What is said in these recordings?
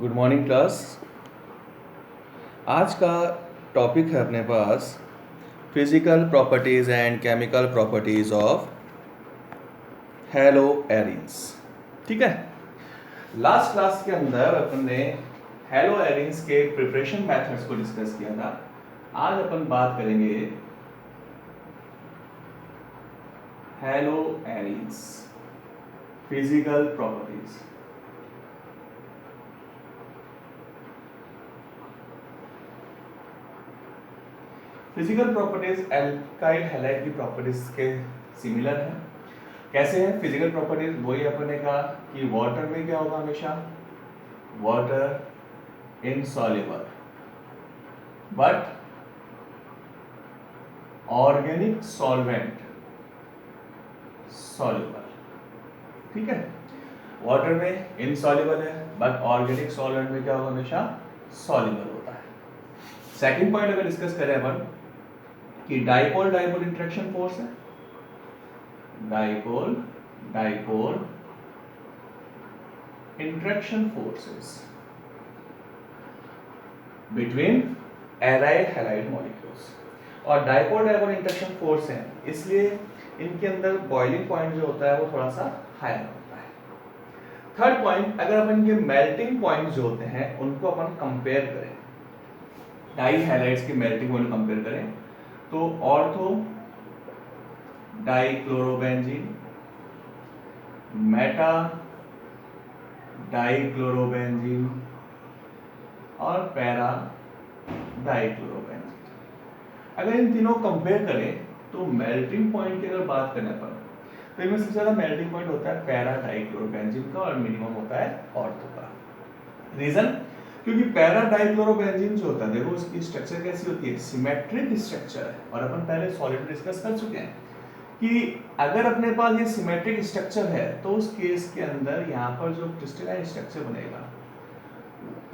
Good morning class. आज का topic है अपने पास physical properties and chemical properties of haloarenes. ठीक है। लास्ट क्लास के अंदर अपन ने हेलो एरिन्स के प्रिपरेशन मेथड्स को डिस्कस किया था। आज अपन बात करेंगे haloarenes physical properties. Physical properties alkyl halide की प्रॉपर्टीज के सिमिलर है। कैसे है फिजिकल प्रॉपर्टीज? वही अपन ने कहा कि वाटर में क्या होगा, हमेशा water insoluble but organic solvent soluble. ठीक है, वाटर में इनसॉल्युबल है बट ऑर्गेनिक सॉल्वेंट में क्या होगा, हमेशा सॉल्युबल होता है। सेकंड पॉइंट अगर डिस्कस करें अपन कि डाइपोल डाइपोल इंटरेक्शन फोर्स है, dipole dipole interaction forces between aryl halide molecules. और डाइपोल डाइपोल इंटरेक्शन फोर्स है, इसलिए इनके अंदर बॉइलिंग पॉइंट जो होता है वो थोड़ा सा हायर होता है। थर्ड पॉइंट, अगर अपन इनके मेल्टिंग पॉइंट जो होते हैं उनको अपन कंपेयर करें, डाई हैलाइड्स के मेल्टिंग पॉइंट कंपेयर करें तो ऑर्थो डाइक्लोरोबेंजीन, मेटा डाइक्लोरोबेंजीन और पैरा डाइक्लोरोबेंजीन। अगर इन तीनों कंपेयर करें तो मेल्टिंग पॉइंट की अगर बात करें अपन तो इनमें सबसे ज्यादा मेल्टिंग पॉइंट होता है पैरा डाइक्लोरोबेंजीन का और मिनिमम होता है ऑर्थो का। रीजन, क्योंकि पैरा डाइक्लोरोबेंजीन जो होता है, देखो उसकी स्ट्रक्चर कैसी होती है, सिमेट्रिक स्ट्रक्चर है। और अपन पहले सॉलिड डिस्कस कर चुके हैं कि अगर अपने पास ये सिमेट्रिक स्ट्रक्चर है तो उस केस के अंदर यहाँ पर जो क्रिस्टलाइन स्ट्रक्चर बनेगा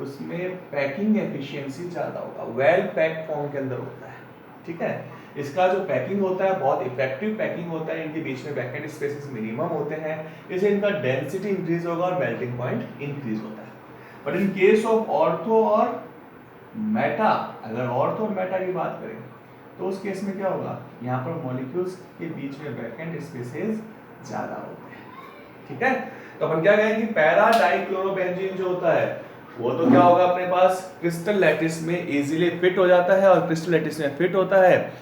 उसमें पैकिंग एफिशिएंसी ज्यादा होगा, वेल पैक्ड फॉर्म के अंदर होता है। ठीक है, इसका जो पैकिंग होता है बहुत इफेक्टिव पैकिंग होता है, इनके बीच में बैकएंड स्पेसेस मिनिमम होते हैं, इससे इनका डेंसिटी इंक्रीज होगा और मेल्टिंग पॉइंट इंक्रीज होता है। But in case of ortho और मेटा, अगर ऑर्थो और मेटा की बात करें तो उस केस में क्या होगा, यहाँ पर मॉलिक्यूल्स के बीच में बैकएंड स्पेसेस ज्यादा होते हैं। ठीक है, तो अपन क्या कहेंगे, पैरा डाइक्लोरोबेंजीन जो होता है वो तो क्या होगा, अपने पास क्रिस्टल लैटिस में इजीली फिट हो जाता है, और क्रिस्टल लैटिस में फिट होता है,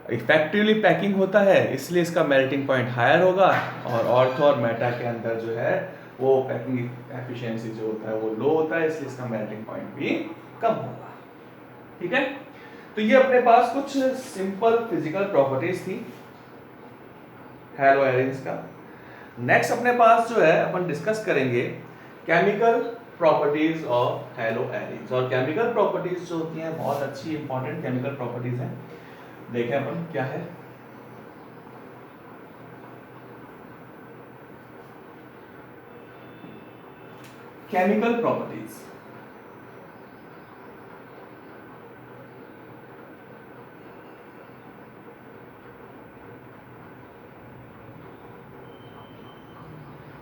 इफेक्टिवली पैकिंग होता है, इसलिए इसका मेल्टिंग पॉइंट हायर होगा। और ऑर्थो और मेटा के अंदर जो है वो पैकिंग एफिशिएंसी जो होता है वो लो होता है, इसलिए इसका मेल्टिंग पॉइंट भी कम होगा। ठीक है, तो ये अपने पास कुछ सिंपल फिजिकल प्रॉपर्टीज थी हेलो एरिन्स का। नेक्स्ट अपने पास जो है अपन डिस्कस करेंगे chemical properties of hello arenes. और केमिकल प्रॉपर्टीज जो होती हैं बहुत अच्छी इंपॉर्टेंट केमिकल प्रॉपर्टीज हैं। देखें अपन क्या है, केमिकल प्रॉपर्टीज।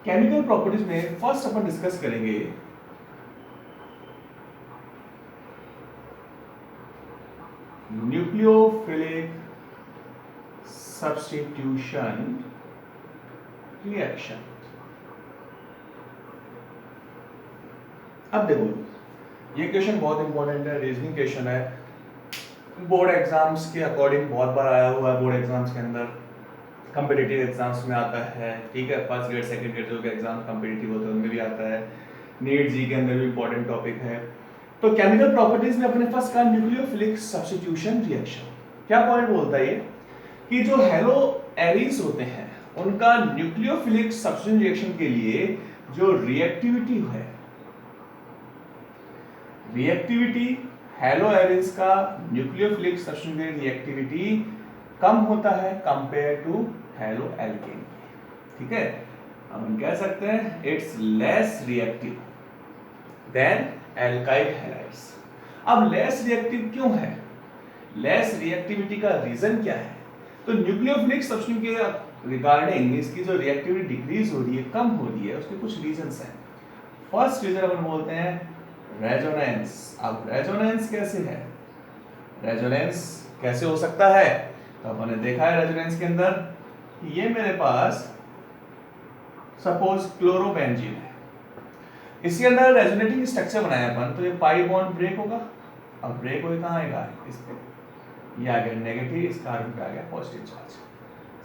केमिकल प्रॉपर्टीज में फर्स्ट अपन डिस्कस करेंगे न्यूक्लियोफिलिक सब्स्टिट्यूशन रिएक्शन। अब देखो ये क्वेश्चन बहुत इंपॉर्टेंट है, रीजनिंग क्वेश्चन है, बोर्ड एग्जाम्स के अकॉर्डिंग बहुत बार आया हुआ है, बोर्ड एग्जाम्स के अंदर, कॉम्पिटिटिव एग्जाम्स में आता है। ठीक है, फर्स्ट ग्रेड सेकंड ग्रेड जो के एग्जाम कॉम्पिटिटिव होते हैं उनमें भी आता है, नीट जी के अंदर भी इंपॉर्टेंट टॉपिक है। तो केमिकल प्रॉपर्टीज में अपने फर्स्ट का न्यूक्लियोफिलिक सब्स्टिट्यूशन रिएक्शन। क्या पॉइंट बोलता है ये कि जो हेलो एरिन्स होते हैं उनका न्यूक्लियोफिलिक सब्स्टिट्यूशन रिएक्शन के लिए जो रिएक्टिविटी है, रिएक्टिविटी हेलो एरिन्स का न्यूक्लियोफिलिक सब्स्टिट्यूशन रिएक्टिविटी कम होता है कंपेयर टू हेलो एल्केन। ठीक है, हम कह सकते हैं it's less reactive than alkyl halides. अब लेस रिएक्टिव क्यों है, लेस रिएक्टिविटी का रीजन क्या है? तो न्यूक्लियोफिलिक सब्स्टिट्यूशन के रिगार्डिंग इसकी जो रिएक्टिविटी डिक्रीज हो रही है, कम हो रही है, उसके कुछ रीजंस हैं। फर्स्ट रीजन अपन बोलते हैं रेजोनेंस। अब रेजोनेंस कैसे है, रेजोनेंस कैसे हो सकता है? तो हमने देखा है रेजोनेंस के अंदर कि ये मेरे पास सपोज क्लोरोबेंजीन है, इसके अंदर रेजोनेटिंग स्ट्रक्चर बनाया अपन, तो ये पाई बॉन्ड ब्रेक होगा। अब ब्रेक होए कहाँ आएगा, इस पे, ये आ गया नेगेटिव, इस कार्बन पे आ गया पॉजिटिव चार्ज।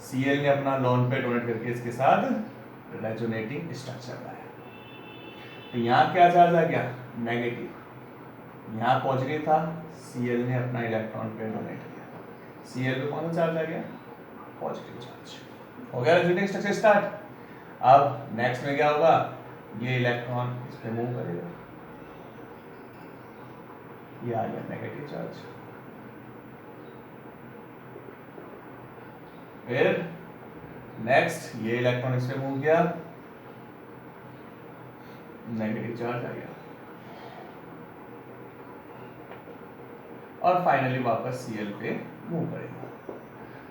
Cl ने अपना लोन पेयर डोनेट करके इसके साथ रेजोनेटिंग स्ट्रक्चर बनाया, तो यहाँ क्या चार्ज आ गया, नेगेटिव, यहाँ पॉजिटिव था, Cl ने अपना इलेक्ट्रॉन पेयर डोनेट किया, Cl पे कौन सा चार्ज आ गया, पॉजिटिव चार्ज। हो गया रेजोनेटिंग स्ट्रक्चर स्टार्ट। अब नेक्स्ट में क्या होगा, ये इलेक्ट्रॉन इस पे मूव करेगा, ये आ गया नेगेटिव चार्ज। फिर नेक्स्ट ये इलेक्ट्रॉन इस पे मूव किया, नेगेटिव चार्ज आ गया, और फाइनली वापस Cl पे मूव करेगा।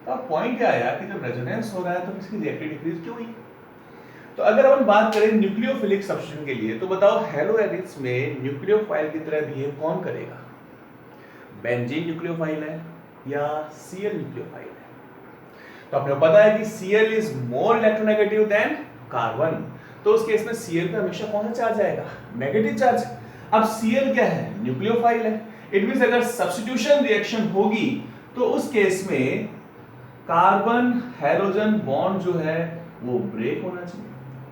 तो अब पॉइंट क्या आया कि जब रेजोनेंस हो रहा है तो इसकी रिएक्टिव डिक्रीज क्यों हुई? तो अगर अपन बात करें न्यूक्लियोफिलिक सब्स्टिट्यूशन के लिए, तो बताओ हेलो एरिड्स में न्यूक्लियोफाइल की तरह बिहेव कौन करेगा, बेंजीन न्यूक्लियोफाइल है या Cl न्यूक्लियोफाइल है? तो आपको पता है कि Cl is more electronegative than carbon, तो उस केस में Cl पे हमेशा कौन सा चार्ज आएगा, नेगेटिव चार्ज। अब Cl क्या है, न्यूक्लियोफाइल है, इट मींस अगर सब्स्टिट्यूशन रिएक्शन होगी तो उस केस में कार्बन हैलोजन बॉन्ड जो है वो ब्रेक होना चाहिए,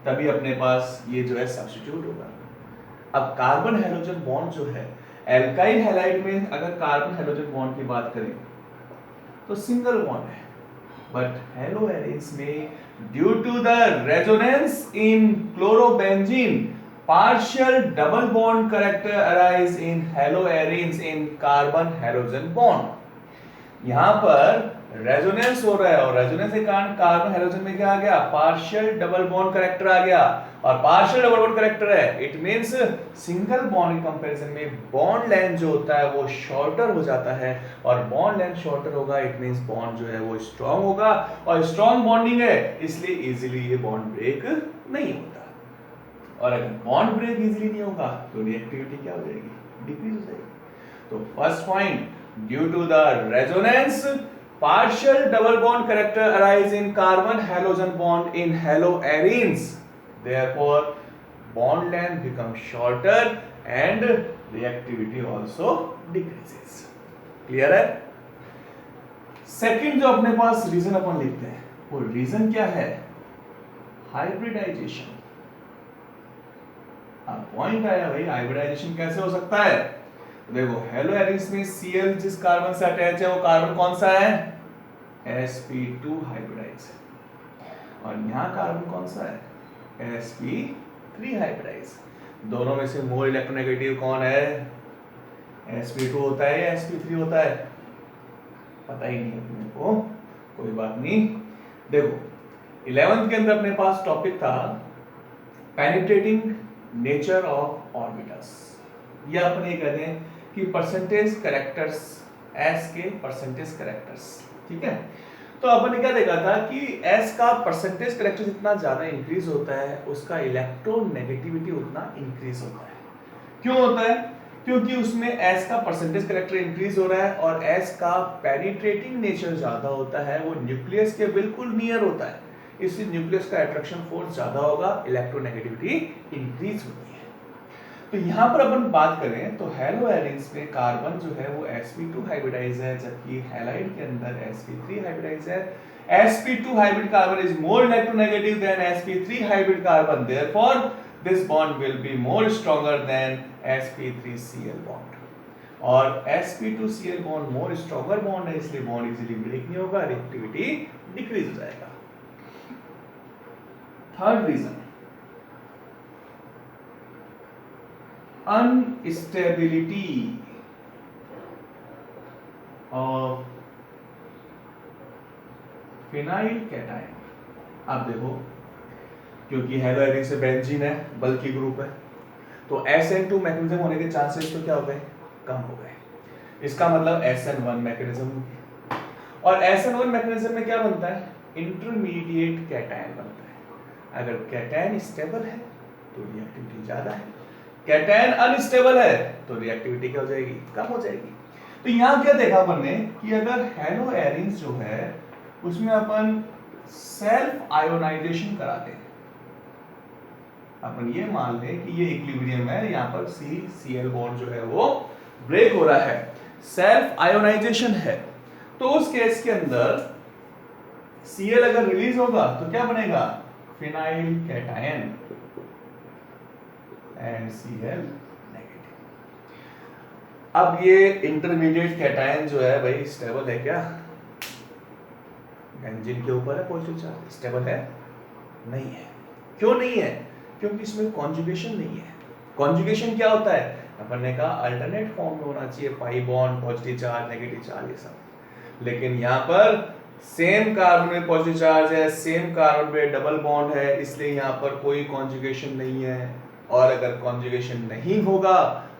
तभी अपने पास ये जो है सब्स्टिट्यूट होगा। अब कार्बन हैलोजन बॉन्ड जो है, एल्काइल हैलाइड में अगर कार्बन हैलोजन बॉन्ड की बात करें तो सिंगल बॉन्ड है, बट हेलो एरिड्स में due to the resonance in chlorobenzene partial double bond character arise in haloarenes in carbon halogen bond। यहां पर रेजोनेंस हो रहा है और रेजोनेंस के कारण कार्बन हाइड्रोजन में क्या आ गया, पार्शियल डबल बॉन्ड कैरेक्टर आ गया, और पार्शियल डबल बॉन्ड कैरेक्टर है, इट मींस सिंगल बॉन्ड के कंपैरिजन में बॉन्ड लेंथ जो होता है वो शॉर्टर हो जाता है, और बॉन्ड लेंथ शॉर्टर होगा इट मींस बॉन्ड जो है वो स्ट्रांग होगा, और स्ट्रांग बॉन्डिंग है इसलिए इजीली ये बॉन्ड ब्रेक नहीं होता। और अगर बॉन्ड ब्रेक इजीली नहीं होगा तो रिएक्टिविटी क्या हो जाएगी, डिक्रीज हो जाएगी। तो first point, due to the resonance partial double bond character arise in carbon halogen bond in haloarenes, therefore bond length becomes shorter and reactivity also decreases। Clear है? सेकंड जो अपने पास रीजन अपन लिखते हैं वो रीजन क्या है, हाइब्रिडाइजेशन। अब point आया भाई, हाइब्रिडाइजेशन कैसे हो सकता है? देखो हेलो एरिड्स में Cl जिस कार्बन से अटैच है वो कार्बन कौन सा है, sp2 हाइब्रिडाइज, और यहाँ कार्बन कौन सा है, sp3 हाइब्रिडाइज। दोनों में से मोर इलेक्ट्रोनेगेटिव कौन है, sp2 होता है या sp3 होता है, पता ही नहीं अपने को, कोई बात नहीं। देखो 11th के अंदर अपने पास टॉपिक था पेनिट्रेटिंग नेचर ऑफ ऑर्बिटल्स, या अपन ये कहते हैं कि परसेंटेज कैरेक्टर्स, s के परसेंटेज कैरेक्टर्स, ठीक है। तो अपन ने क्या देखा था कि s का परसेंटेज कैरेक्टर जितना ज्यादा इंक्रीज होता है उसका इलेक्ट्रोनेगेटिविटी उतना इंक्रीज होता है। क्यों होता है? क्योंकि उसमें s का परसेंटेज कैरेक्टर इंक्रीज हो रहा है और s का पेनिट्रेटिंग नेचर ज्यादा होता है, वो न्यूक्लियस के बिल्कुल नियर होता है, इसलिए न्यूक्लियस का अट्रैक्शन फोर्स ज्यादा होगा, इलेक्ट्रोनेगेटिविटी इंक्रीज होती है। तो यहाँ पर अपन बात करें तो हेलो एरिड्स में कार्बन जो है वो sp2 हाइब्रिडाइज है, जबकि हैलाइड के अंदर sp3 हाइब्रिडाइज है। sp2 hybrid carbon is more electronegative than sp3 hybrid carbon, therefore this bond will be more stronger than sp3cl bond, और sp2cl bond more stronger bond है इसलिए बॉन्ड इजीली ब्रेक नहीं होगा, reactivity decrease हो जाएगा। Third reason, unstability of phenyl cation. अब देखो क्योंकि हेलो एरिड से बेंजीन है, बल्कि ग्रुप है, तो SN2 मैकेनिज्म होने के चांसेस तो क्या हो गए, कम हो गए। इसका मतलब SN1 मैकेनिज्म, और SN1 मैकेनिज्म में क्या बनता है, इंटरमीडिएट कैटायन बनता है। अगर कैटायन स्टेबल है तो रिएक्टिविटी ज्यादा है, कैटायन अनस्टेबल है तो रिएक्टिविटी क्या हो जाएगी, कम हो जाएगी। तो यहां क्या देखा अपन ने कि अगर हेलो एरिन्स जो है उसमें अपन सेल्फ आयोनाइजेशन कराते हैं, अपन ये मान ले कि ये इक्विलिब्रियम है, यहां पर CCl बॉन्ड जो है वो ब्रेक हो रहा है, सेल्फ आयोनाइजेशन है, तो उस केस के अंदर Cl अगर रिलीज होगा तो क्या बनेगा, phenyl cation and Cl negative. अब ये इंटरमीडिएट कैटायन जो है भाई स्टेबल है क्या, बेंजीन के ऊपर है पॉजिटिव चार्ज, स्टेबल है नहीं है। क्यों नहीं है, क्योंकि इसमें कॉन्जुगेशन नहीं है। कॉन्जुगेशन क्या होता है, अपन ने कहा अल्टरनेट फॉर्म में होना चाहिए, pi bond, positive charge, negative charge, ये सब। लेकिन यहाँ पर सेम कार्बन में पॉजिटिव चार्ज है, सेम कार्बन में डबल बॉन्ड है, इसलिए यहाँ पर कोई कॉन्जुगेशन नहीं है। और अगर कॉन्जुगेशन नहीं होगा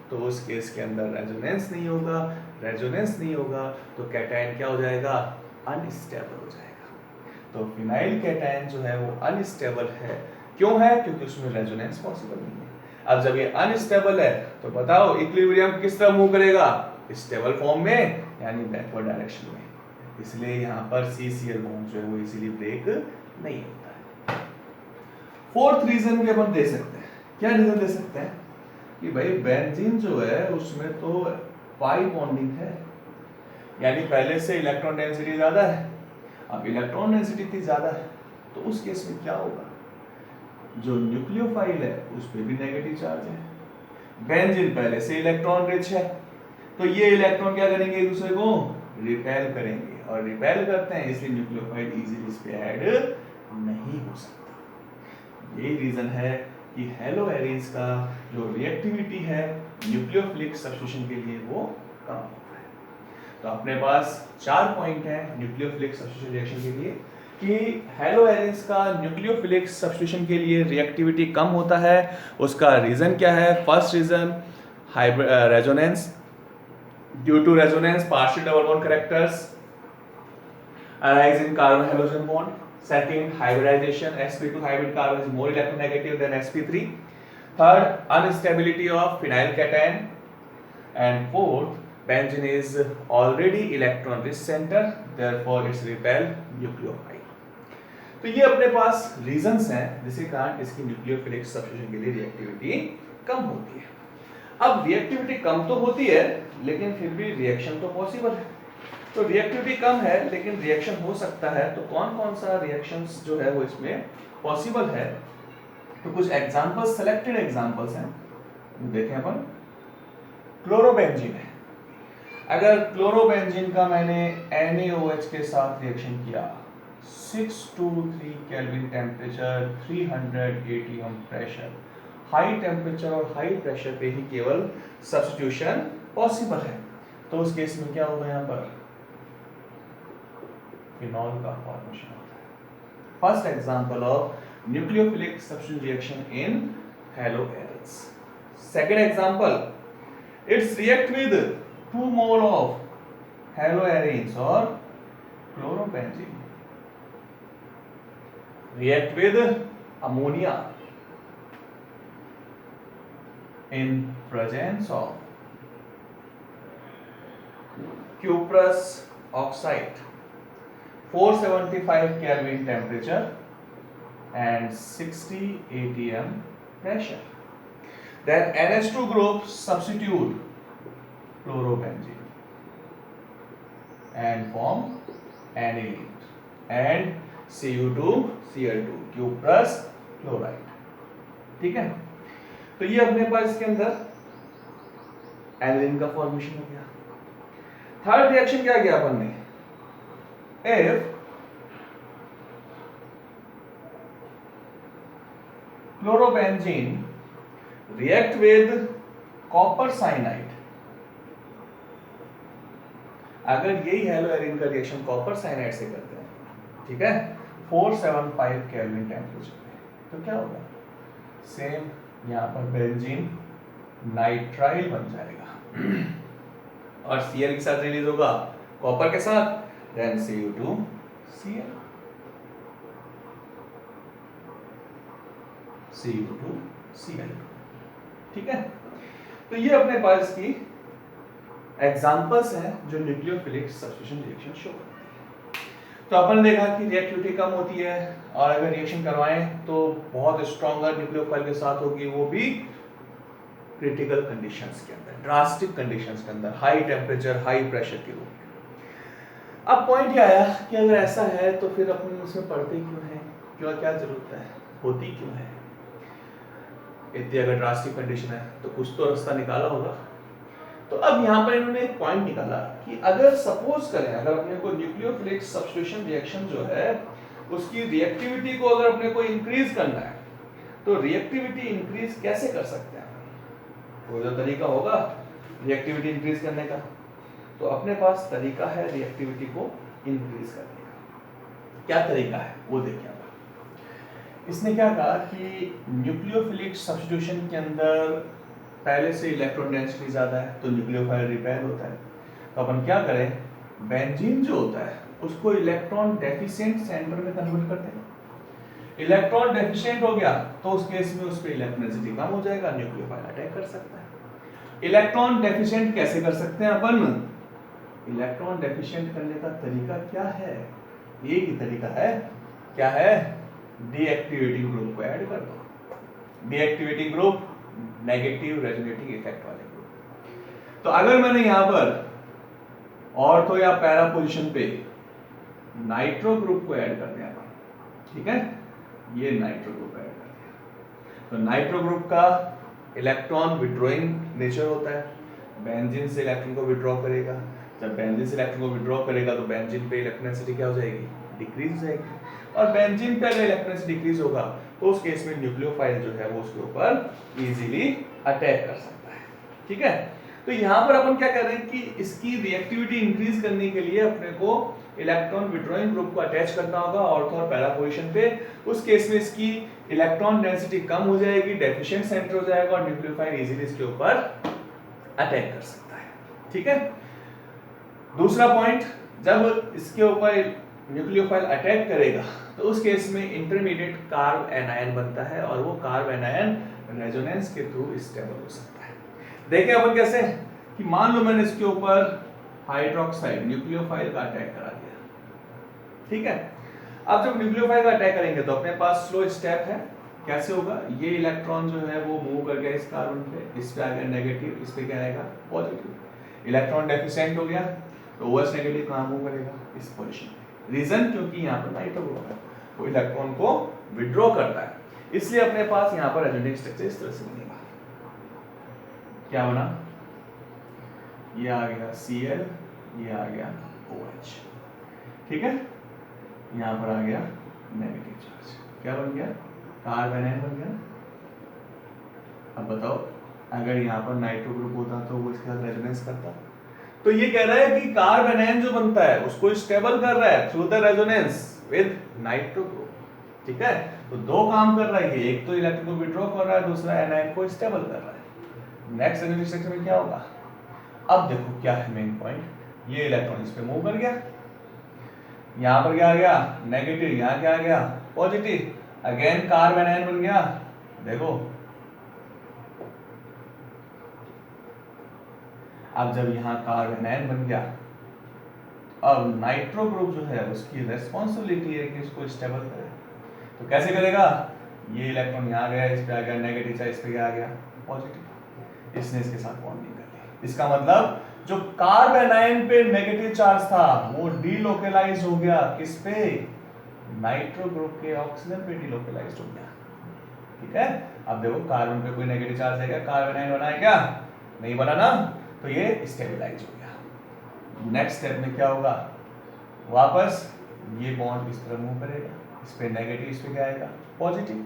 तो उस केस के अंदर रेजोनेंस नहीं होगा, रेजोनेंस नहीं होगा तो कैटायन क्या हो जाएगा, अनस्टेबल हो जाएगा। तो फिनाइल कैटायन जो है वो अनस्टेबल है, क्यों है, क्योंकि उसमें रेजोनेंस पॉसिबल नहीं है। अब जब ये अनस्टेबल है तो बताओ इक्विलिब्रियम किस तरह मूव करेगा, स्टेबल फॉर्म में यानी बैकवर्ड डायरेक्शन में, इसलिए यहाँ पर CCl बॉन्ड जो है वो इजीली ब्रेक नहीं होता है। फोर्थ रीजन भी अपन दे सकते हैं, क्या रीजन दे सकते हैं कि भाई बेंजीन जो है उसमें तो पाई बॉन्डिंग है, यानी पहले से इलेक्ट्रॉन डेंसिटी ज्यादा है, अब इलेक्ट्रॉन डेंसिटी इतनी ज्यादा है तो उस केस में क्या होगा, जो न्यूक्लियोफाइल है उस पे भी नेगेटिव चार्ज है, बेंजीन पहले से इलेक्ट्रॉन रिच है, तो ये इलेक्ट्रॉन क्या करेंगे, एक दूसरे को रिपेल करेंगे, और रिपेल करते हैं इसलिए न्यूक्लियोफाइल इजीली इस पे ऐड नहीं हो सकता। यही रीजन है कि हेलो एरिन्स का जो रिएक्टिविटी है न्यूक्लियोफिलिक सब्स्टिट्यूशन के लिए वो कम होता है। तो अपने पास 4 पॉइंट है न्यूक्लियोफिलिक सब्स्टिट्यूशन रिएक्शन के लिए कि हेलो एरिन्स का न्यूक्लियोफिलिक सब्स्टिट्यूशन के लिए रिएक्टिविटी कम होता है। उसका रीजन क्या है, first reason resonance, due to resonance partial double bond characters arise in carbon halogen bond. Second, hybridization, sp2 hybrid carbon is more electronegative than sp3. Third, unstability of phenyl cation. And fourth, benzene is already electron rich center, therefore it's repel nucleophile. तो ये अपने पास reasons हैं जिसके कारण इसकी nucleophilic substitution के लिए reactivity कम होती है। अब रिएक्टिविटी कम तो होती है लेकिन फिर भी रिएक्शन तो पॉसिबल है, तो रिएक्टिविटी कम है लेकिन रिएक्शन हो सकता है, तो कौन कौन सा रिएक्शंस जो है वो इसमें पॉसिबल है, तो कुछ एग्जांपल्स, सेलेक्टेड एग्जांपल्स हैं देखें अपन। क्लोरोबेंजीन है, अगर क्लोरोबेंजीन का मैंने NaOH के साथ रिएक्शन किया, 623 kelvin temperature, 300 atm pressure, high temperature और हाई प्रेशर पे ही केवल सब्स्टिट्यूशन पॉसिबल है, तो उस केस में क्या होगा, यहाँ पर फिनॉल का फॉर्मेशन होता है। First example of nucleophilic substitution reaction in hello arenes. Second example, it's react with 2 mole of hello arenes और chlorobenzene, react with ammonia in presence of cuprous oxide, 475 Kelvin temperature and 60 atm pressure. Then NH2 group substitute chlorobenzene and form aniline and Cu2Cl2 cuprous chloride, ठीक है। तो ये अपने पास इसके अंदर aniline का formation हो गया। थर्ड रिएक्शन क्या किया अपन ने, if chlorobenzene react with copper cyanide, अगर यही हेलो एरिन का रिएक्शन कॉपर साइनाइड से करते हैं, ठीक है, 475 केल्विन टेम्परेचर पे, तो क्या होगा, सेम यहाँ पर बेंजीन नाइट्राइल बन जाएगा और Cl के साथ रिलीज होगा कॉपर के साथ, देन Cu2Cl, Cu2Cl। ठीक है, तो ये अपने पास की एग्जांपल्स हैं जो न्यूक्लियोफिलिक सब्स्टिट्यूशन रिएक्शन शो करते हैं। तो अपन देखा कि रिएक्टिविटी कम होती है और अगर रिएक्शन करवाएं तो बहुत स्ट्रॉन्गर न्यूक्लियोफाइल के साथ होगी, वो भी क्रिटिकल कंडीशंस के अंदर, ड्रास्टिक कंडीशंस के अंदर, हाई टेम्परेचर हाई प्रेशर के रूप में। अब पॉइंट ये आया कि अगर ऐसा है तो फिर अपन उसमें पढ़ते क्यों हैं, क्यों, क्या जरूरत है, होती क्यों है। इतनी अगर ड्रास्टिक कंडीशन है तो कुछ तो रास्ता निकाला होगा। तो अब यहाँ पर इन्होंने एक पॉइंट निकाला कि अगर सपोज करें, अगर अपने को न्यूक्लियोफिलिक सब्स्टिट्यूशन रिएक्शन जो है उसकी रिएक्टिविटी को अगर अपने को इंक्रीज करना है तो रिएक्टिविटी इंक्रीज कैसे कर सकते हैं, कोई तो तरीका होगा रिएक्टिविटी इंक्रीज करने का। तो अपने पास तरीका है रिएक्टिविटी को इंक्रीज करने का। क्या तरीका है वो देखिए। इसने क्या कहा कि न्यूक्लियोफिलिक सब्स्टिट्यूशन के अंदर पहले से इलेक्ट्रॉन डेंसिटी ज्यादा है तो न्यूक्लियोफाइल रिपेयर होता है। तो अपन क्या करें, बेंजीन जो होता है उसको इलेक्ट्रॉन डेफिशिएंट सेंटर में कन्वर्ट करते हैं। इलेक्ट्रॉन डेफिशिएंट हो गया तो उस केस में उस पे इलेक्ट्रॉन डेंसिटी कम हो जाएगा, न्यूक्लियोफाइल अटैक कर सकता है। इलेक्ट्रॉन डेफिशिएंट कैसे कर सकते हैं अपन, इलेक्ट्रॉन डेफिशिएंट करने का तरीका क्या है, एक ही तरीका है, क्या है, डीएक्टिवेटिंग ग्रुप को ऐड कर दो। Deactivating group negative resonating effect वाले ग्रुप। तो अगर मैंने यहां पर ऑर्थो या पैरा पोजीशन पे नाइट्रो ग्रुप को ऐड कर दिया, ठीक है, ये नाइट्रो ग्रुप ऐड कर दिया, तो नाइट्रो ग्रुप का इलेक्ट्रॉन विड्रॉइंग नेचर होता है, बेंजीन से इलेक्ट्रॉन को विड्रॉ करेगा। जब बेंजीन से इलेक्ट्रॉन को विड्रॉ करेगा तो बेंजीन पे इलेक्ट्रॉन डेंसिटी क्या हो जाएगी, डिक्रीज हो जाएगी। और बेंजीन पे अगर इलेक्ट्रॉन डेंसिटी डिक्रीज होगा तो उस केस में न्यूक्लियोफाइल जो है वो उसके ऊपर इजीली अटैक कर सकता है, ठीक है। तो यहाँ पर अपन क्या कर रहे हैं कि इसकी रिएक्टिविटी इंक्रीज करने के लिए अपने को इलेक्ट्रॉन विड्रॉइंग ग्रुप को अटैच करना होगा ऑर्थो और पैरा पोजीशन पे। उस केस में इसकी इलेक्ट्रॉन डेंसिटी कम हो जाएगी, डेफिशिएंट सेंटर हो जाएगा और न्यूक्लियोफाइल इजीली इसके ऊपर अटैक कर सकता है, ठीक है। दूसरा पॉइंट, जब इसके ऊपर न्यूक्लियोफाइल अटैक करेगा तो उस केस में इंटरमीडिएट कार्ब एनायन बनता है और वो कार्ब एनायन रेजोनेंस के थ्रू स्टेबल हो सकता है। देखें अपन कैसे, कि मान लो मैंने इसके ऊपर हाइड्रोक्साइड न्यूक्लियोफाइल का अटैक करा दिया, ठीक है। अब जब न्यूक्लियोफाइल का अटैक करेंगे तो अपने पास स्लो स्टेप है, कैसे होगा, ये इलेक्ट्रॉन जो है वो मूव कर गया इस कार्बन पे, इस पे आ गया नेगेटिव, इस पे क्या आएगा पॉजिटिव। इलेक्ट्रॉन डेफिशिएंट हो गया तो OH नेगेटिव कहां मूव करेगा, इस पोजीशन पे। रीजन क्योंकि यहाँ पर नाइट्रो ग्रुप है, वो इलेक्ट्रॉन को विड्रॉ करता है, इसलिए अपने पास यहाँ पर रेजोनेटिंग स्ट्रक्चर इस तरह से बनेगा। क्या बना, ये आ गया Cl, ये आ गया OH, ठीक है। यहाँ पर आ गया नेगेटिव चार्ज, क्या बन गया, कार्ब एनायन बन गया। अब बताओ अगर यहाँ पर नाइट्रो ग्रुप होता तो वो इसके साथ रेजोनेंस करता। तो ये कह रहा है कि कार्ब एनायन जो बनता है उसको स्टेबल कर रहा है through the resonance with nitro group, ठीक है। तो दो काम कर रहा है, एक तो इलेक्ट्रॉन को विड्रॉ कर रहा है, दूसरा एनायन को स्टेबल कर रहा है। नेक्स्ट रेजोनेंस स्ट्रक्चर में क्या होगा, अब देखो क्या है मेन पॉइंट, ये इलेक्ट्रॉन इस पे मूव कर गया, यहाँ पर क्या आ गया नेगेटिव, यहाँ क्या आ गया पॉजिटिव, अगेन कार्ब एनायन बन गया। देखो अब जब यहाँ कार्ब एनायन बन गया, अब नाइट्रो ग्रुप जो है उसकी रेस्पॉन्सिबिलिटी है कि इसको स्टेबल करे। तो कैसे करेगा, ये इलेक्ट्रॉन यहाँ गया, इस पे आ गया नेगेटिव चार्ज, इस पे क्या आ गया पॉजिटिव, इसने इसके साथ बॉन्डिंग कर ली। इसका मतलब जो कार्ब एनायन पे नेगेटिव चार्ज था वो डीलोकलाइज हो गया, किस पे, नाइट्रो ग्रुप के ऑक्सीजन पे डीलोकलाइज हो गया, ठीक है। अब देखो कार्बन पे कोई नेगेटिव चार्ज है क्या, कार्ब एनायन बना है क्या, नहीं बना ना, तो ये स्टेबलाइज हो गया। नेक्स्ट स्टेप में क्या होगा, वापस ये बॉन्ड इस तरह मूव करेगा, इस पे नेगेटिव, इस पे क्या आएगा पॉजिटिव,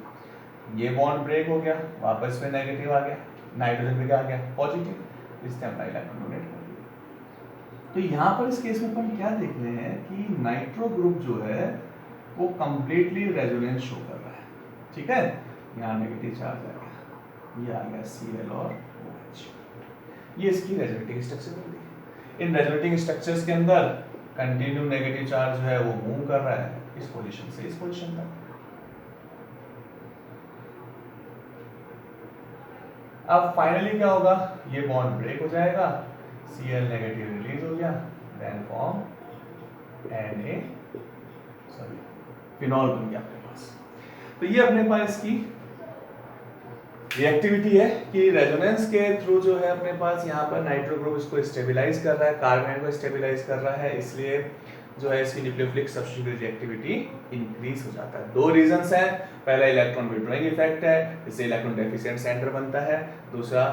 ये बॉन्ड ब्रेक हो गया, वापस पे नेगेटिव आ गया, नाइट्रोजन पे क्या आ गया पॉजिटिव, इसने अपना इलेक्ट्रॉन डोनेट कर दिया। तो यहाँ पर इस केस में अपन क्या देख रहे हैं कि नाइट्रो ग्रुप जो है वो कंप्लीटली रेजोनेंस शो कर रहा है, ठीक है। यहाँ नेगेटिव चार्ज आ गया, ये आ गया Cl और OH, ये इसकी रेजोनेटिंग स्ट्रक्चर बन गई। इन रेजोनेटिंग स्ट्रक्चर्स के अंदर कंटिन्यू नेगेटिव चार्ज जो है वो मूव कर रहा है इस पोजीशन से इस पोजीशन तक। अब फाइनली क्या होगा, ये बॉन्ड ब्रेक हो जाएगा, Cl नेगेटिव रिलीज हो गया, then form Na sorry phenol बन गया अपने पास। तो ये अपने पास इसकी रिएक्टिविटी है कि रेजोनेंस के थ्रू जो है अपने पास यहाँ पर नाइट्रो ग्रुप इसको स्टेबलाइज कर रहा है, कार्बन को स्टेबलाइज कर रहा है, इसलिए जो है इसकी न्यूक्लियोफिलिक सब्स्टिट्यूशन रिएक्टिविटी इंक्रीज हो जाता है। दो रीजंस हैं, पहला इलेक्ट्रॉन विड्रॉइंग इफेक्ट है, इससे इलेक्ट्रॉन डेफिशिएंट सेंटर बनता है, दूसरा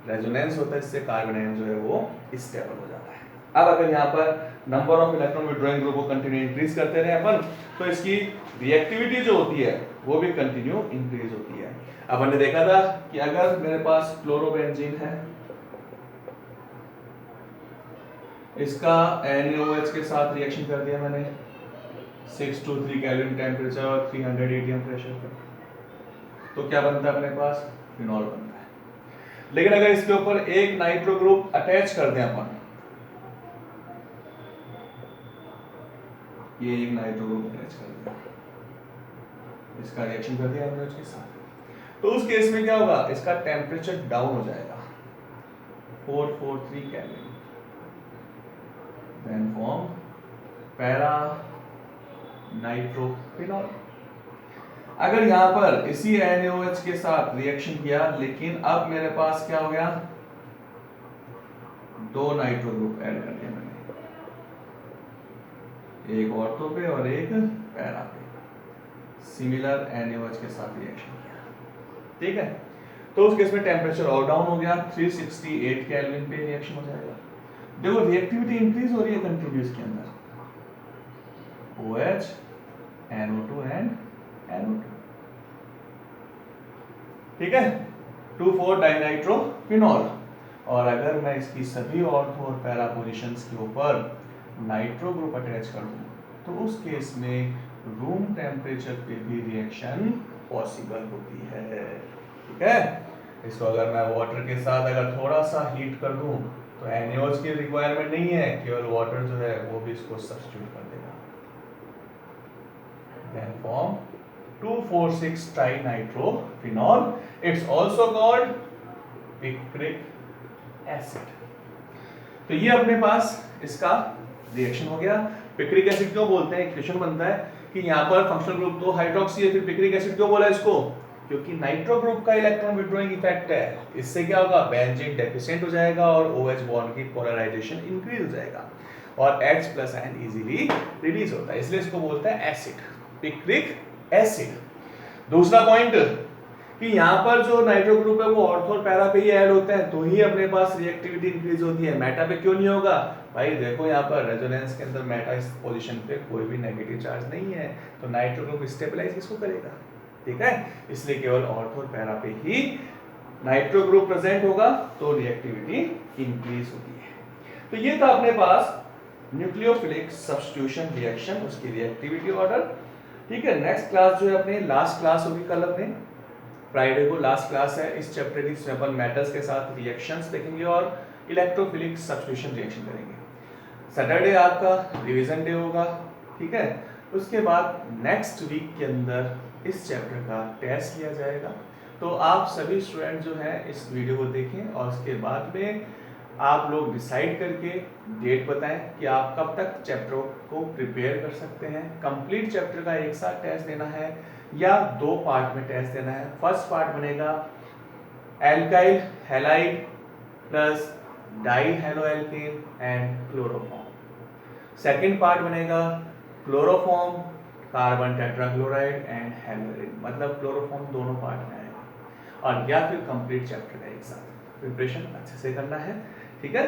रेजोनेंस होता है, इससे कार्बन आयन जो है वो स्टेबल हो जाता है। अब अगर यहाँ पर number of electron withdrawing group को कंटिन्यू इंक्रीज करते रहे अपन, तो इसकी रिएक्टिविटी जो होती है वो भी कंटिन्यू इंक्रीज होती है। अपन ने देखा था कि अगर मेरे पास क्लोरोबेंजीन है, इसका NaOH के साथ रिएक्शन कर दिया मैंने 623 केल्विन टेम्परेचर और 300 atm प्रेशर पर, तो क्या बनता है अपने पास, फिनॉल बनता है। लेकिन अगर इसके ऊपर एक नाइट्रो ग्रुप अटैच कर दें अपन, ये एक नाइट्रो ग्रुप अटैच कर दिया, इसका रिएक्शन कर दिया हमने उसके साथ, तो उस केस में क्या होगा, इसका टेम्परेचर डाउन हो जाएगा 443 kelvin, then form para nitrophenol. अगर यहां पर इसी NaOH के साथ रिएक्शन किया, लेकिन अब मेरे पास क्या हो गया, दो नाइट्रो ग्रुप ऐड कर दिया मैंने, एक ऑर्थो पे और एक पैरा पे, सिमिलर NaOH के साथ रिएक्शन किया, ठीक है। तो उस केस में टेम्परेचर और डाउन हो गया, 368 केल्विन पे रिएक्शन हो जाएगा। देखो रिएक्टिविटी इंक्रीज हो रही है कंटिन्यूस के अंदर, OH NO2 एंड NO2, ठीक है, 2,4 डाइनाइट्रोफिनॉल। और अगर मैं इसकी सभी ऑर्थो और पैरा पोजीशंस के ऊपर नाइट्रो ग्रुप अटैच कर दूं, तो उस केस में रूम टेम्परेचर पे भी रिएक्शन पॉसिबल होती है, ठीक है। इसको अगर मैं वाटर के साथ अगर थोड़ा सा हीट कर दूं, तो NaOH की रिक्वायरमेंट नहीं है, केवल वाटर जो है वो भी इसको सब्स्टिट्यूट कर देगा, then form 2,4,6 trinitrophenol, it's also called picric acid. तो ये अपने पास इसका रिएक्शन हो गया। पिक्रिक एसिड क्यों बोलते हैं, क्वेश्चन बनता है कि यहाँ पर फंक्शनल ग्रुप तो हाइड्रोक्सी है, फिर पिक्रिक एसिड क्यों बोला इसको, क्योंकि नाइट्रो ग्रुप का इलेक्ट्रॉन विड्रॉइंग इफेक्ट है, इससे क्या होगा, बेंजीन डेफिशिएंट हो जाएगा और OH बॉन्ड की पोलराइजेशन इंक्रीज हो जाएगा और H+ आयन इजीली रिलीज होता है, इसलिए इसको बोलते हैं एसिड, पिक्रिक एसिड। दूसरा पॉइंट कि यहाँ पर जो नाइट्रो ग्रुप है वो ऑर्थो और पैरा पे ही ऐड होते हैं, तो ही अपने पास रिएक्टिविटी इंक्रीज होती है, मेटा पे क्यों नहीं होगा भाई। देखो यहाँ पर रेजोनेंस के अंदर मेटा इस पोजीशन पे कोई भी नेगेटिव चार्ज नहीं है, तो नाइट्रो ग्रुप स्टेबलाइज किसको करेगा, ठीक है, इसलिए केवल ऑर्थो और पैरा पे ही नाइट्रो ग्रुप प्रेजेंट होगा तो रिएक्टिविटी इंक्रीज होती है। तो ये था अपने पास न्यूक्लियोफिलिक सब्स्टिट्यूशन रिएक्शन, उसकी रिएक्टिविटी ऑर्डर, ठीक है। नेक्स्ट क्लास जो है अपने लास्ट क्लास होगी कल अपने फ्राइडे को लास्ट क्लास है इस चैप्टर की, जिसमें अपन मेटल्स के साथ रिएक्शंस देखेंगे और इलेक्ट्रोफिलिक सब्स्टिट्यूशन रिएक्शन करेंगे। सैटरडे आपका रिवीजन डे होगा, ठीक है। उसके बाद नेक्स्ट वीक के अंदर इस चैप्टर का टेस्ट लिया जाएगा, तो आप सभी स्टूडेंट जो हैं इस वीडियो को देखें और उसके बाद में आप लोग डिसाइड करके डेट बताएं कि आप कब तक चैप्टर को प्रिपेयर कर सकते हैं। कंप्लीट चैप्टर का एक साथ टेस्ट देना है या दो पार्ट में टेस्ट देना है। फर्स्ट पार्ट बनेगा alkyl halide plus dihaloalkane and chloroform. Second part बनेगा क्लोरोफॉर्म, कार्बन टेट्राक्लोराइड एंड हेलोरिन, मतलब क्लोरोफॉर्म दोनों पार्ट में आएगा, और या फिर कंप्लीट चैप्टर का एक साथ। प्रिपरेशन अच्छे से करना है, ठीक है।